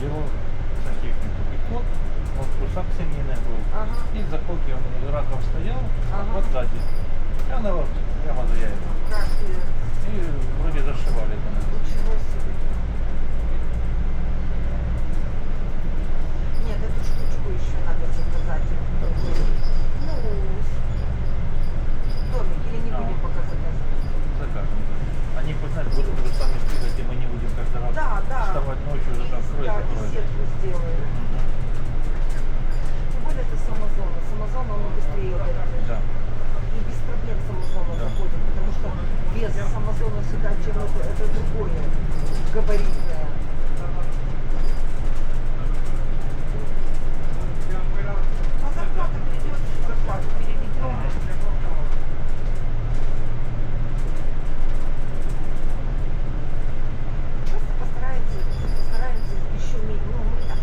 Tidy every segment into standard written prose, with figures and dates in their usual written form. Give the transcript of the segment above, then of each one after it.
беру сантехнику. И кот, вот кусок семейный был. Ага. И в заколке он раком стоял, а Ага. кот сзади. И она вот прямо за яйцо. Капец. И вроде зашивали это. Ничего себе. Нет, эту штучку еще надо заказать. Ну, домик. Или не А. будем пока заказывать? Закажем. Они хоть знаешь, будут уже сами стригать, и мы не будем каждый раз Да, да. вставать ночью, уже там кроет, Да, и закроет. сетку сделаю. Тем более это с Амазона. С Амазона оно быстрее удалит. Да. И без проблем с Амазона Да. заходит, потому что вес с Амазона всегда чем это другое, габаритное. А зарплата придет, зарплату переведем. Просто постараемся еще меньше. Ну, мы так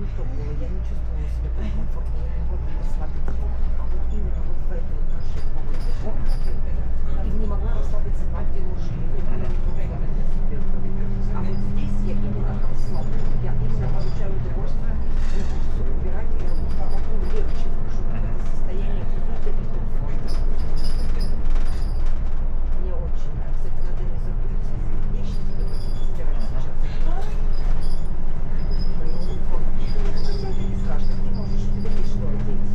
что было, я не чувствовала себя так комфортно, я не могла расслабиться. А вот именно вот в этой нашей комнате, и не могла расслабиться там, где мужчины, я не могла себе. А вот здесь я именно расслаблена, я именно получаю удовольствие, я хочу все убирать, я могу легче вхожу в это состояние уюта и комфорта. Мне очень нравится. Кстати, надо не забыть вещи, тебе хотите стирать сейчас. Мои униформы. Это не страшно, ты можешь, у тебя есть что одеть.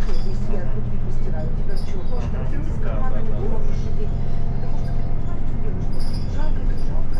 Ну, если я тут не постираю, у тебя что, ножка, ты с карманами не можешь идти. Потому что ты понимаешь, что девушка, жалко, это жалко.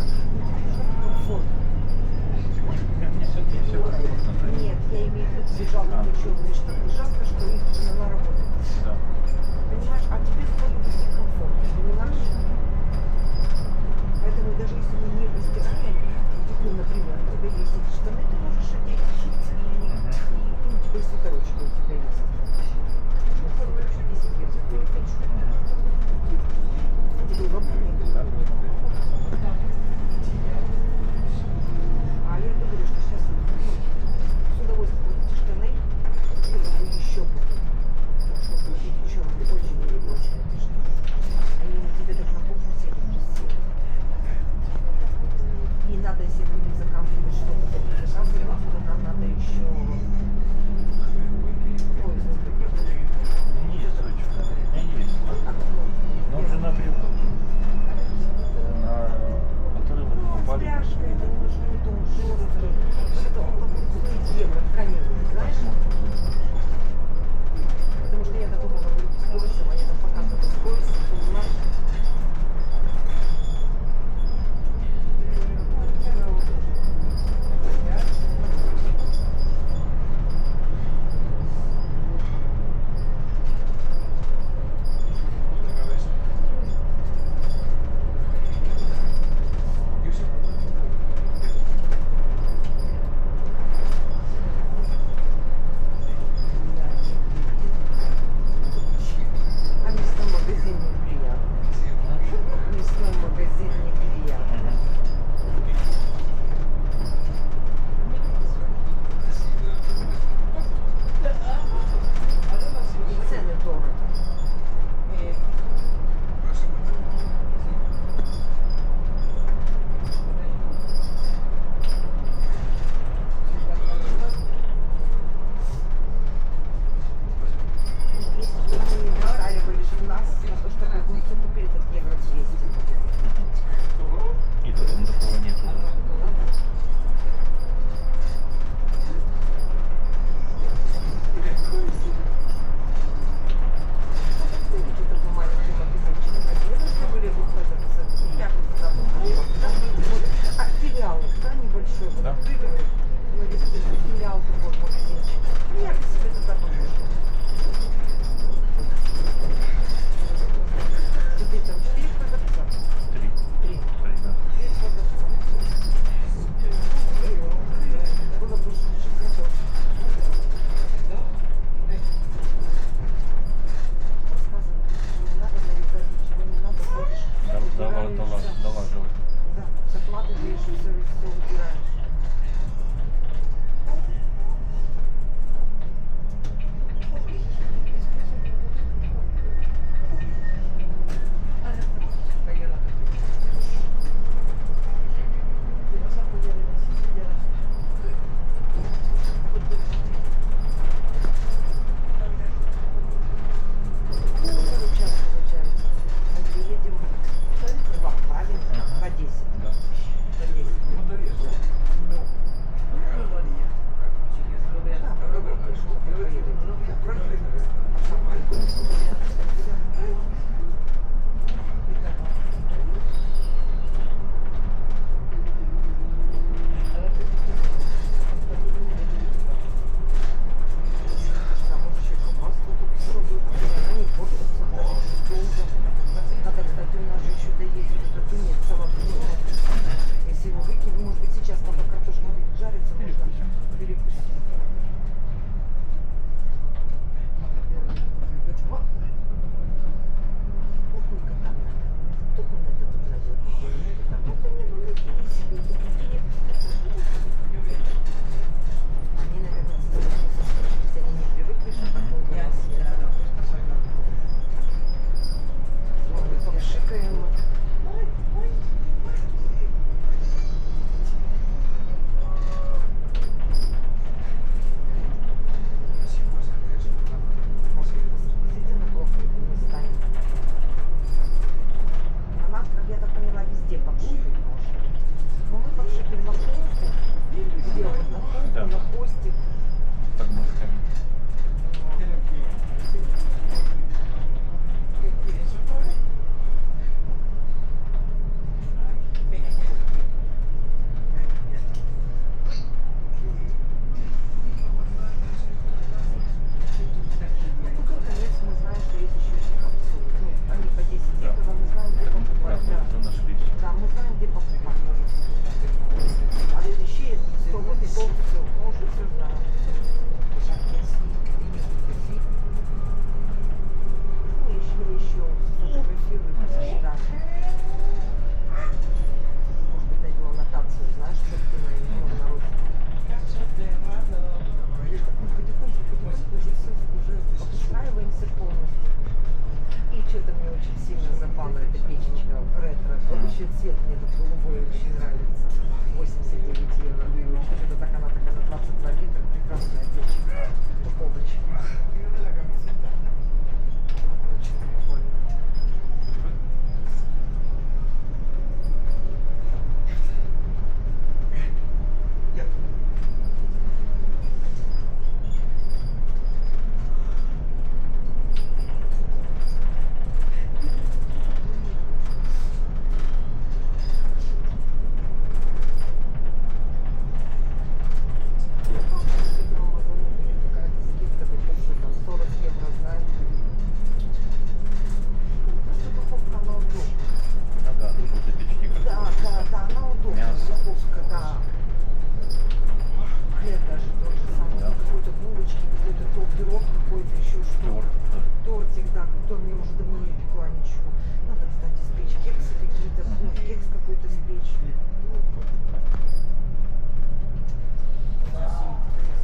фруктов я уже давно не пекла ничего. Надо, кстати, спечь кексы какие-то, ну, кекс какой-то спечь.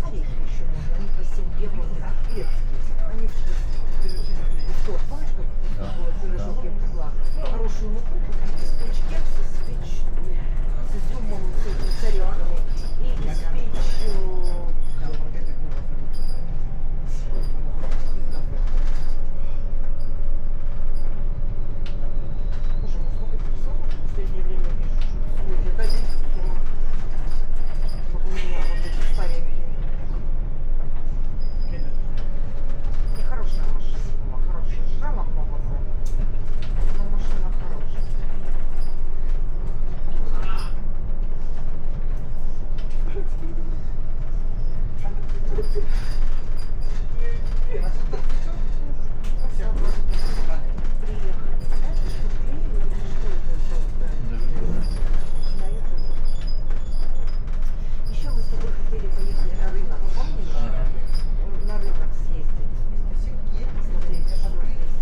Орехи еще можно, они по 7 евро, грецкие. Они в торт, помнишь, как Да. было пирожок я пекла? Хорошую муку купить, спечь кексы, спечь с изюмом, с этим, с орехами. И испечь Боже, ну сколько типсонов в последнее время вижу, что сегодня это один типсон. Как у меня вот эти старенькие. И хорошая машина, хорошая. Жрала много вроде. Но машина хорошая. Приехали. Это что, Киев или что это желтое? На это. Еще мы с тобой хотели поехать на рынок, помнишь? На рынок съездить. Смотреть, что здесь.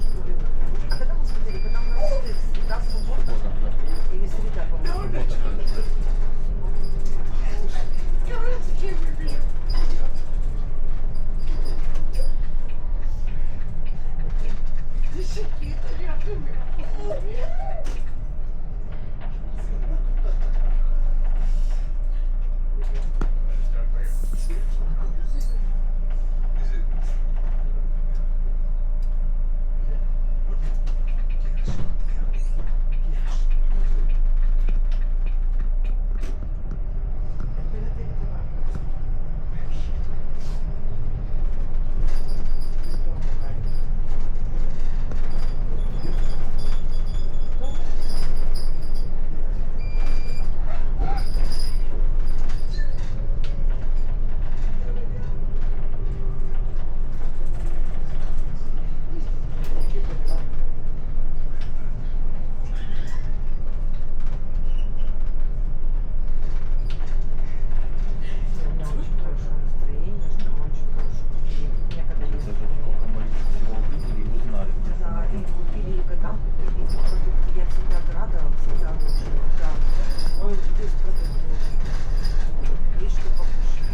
Что рынок. А когда мы смотрели? Когда у нас среда, суббота? Или среда, по-моему? У меня очень хорошее настроение, что мы очень хорошо купили. Я когда Это ездила, сколько мы всего увидели и узнали. да, и купили, и когда купили эти продукты, я всегда рада, всегда лучше, когда здесь продукты есть что покушать.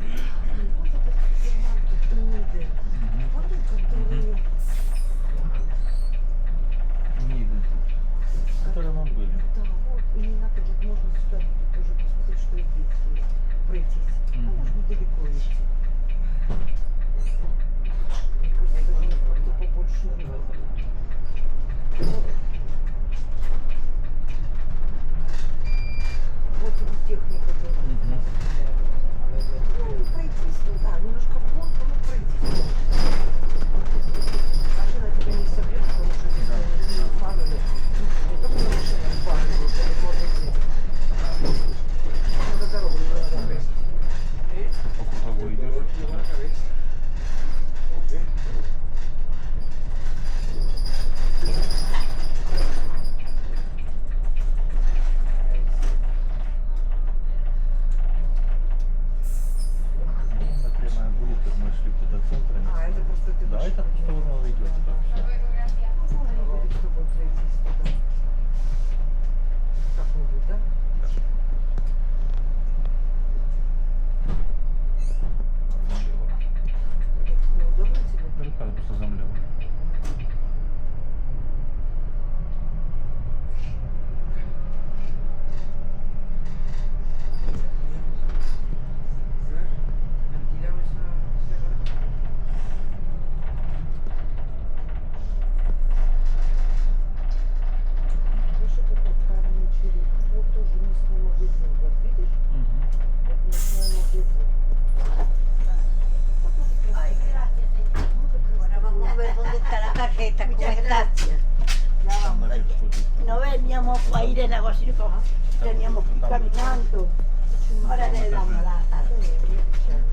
Вот этот супермаркет Ниды. Вот он, который... Ниды. Которые мы были. Да, вот, и не надо, вот можно сюда будет тоже посмотреть, что здесь есть, пройтись. А можно далеко идти. Мне кажется, даже как-то побольше нет. Вот и техника тоже. Ну, пройтись, ну да, немножко плотно, но пройтись. Машина тебя не собьет, потому что здесь они не упали. Не только на машинах упали, это можно идти. Надо дорогу не надо. По круговой идешь. Ну, прямая будет, как мы шли туда центрами. А, это просто ты Да, это просто вот оно идет. Так, все. Ну, можно будет с тобой пройтись туда. Как-нибудь, да? Неудобно тебе? Да, как просто замлел. Слушай, какой парный череп. Вот тоже мясной магазин. Вот видишь? Вот мясной магазин. Ay, gracias, señor. Ahora vamos a ver dónde está la tarjeta. ¿Cómo está? Ya Там vamos. наверху здесь. No veníamos para ir en negocio, teníamos que ir caminando. Ahora le damos la tarjeta.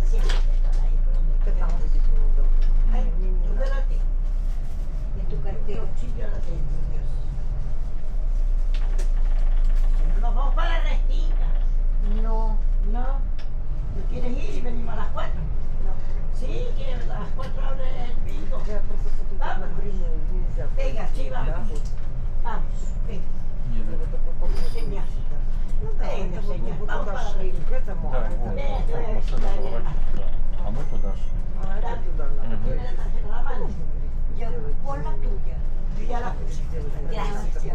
Siempre están ahí, pero Это donde там будет неудобно. Ay, Мне не ¿dónde надо. la tienes? En tu cartera. Sí, yo la tengo, Dios. Si no nos vamos para la restinga. No. No. Giulia la cucina. Grazie.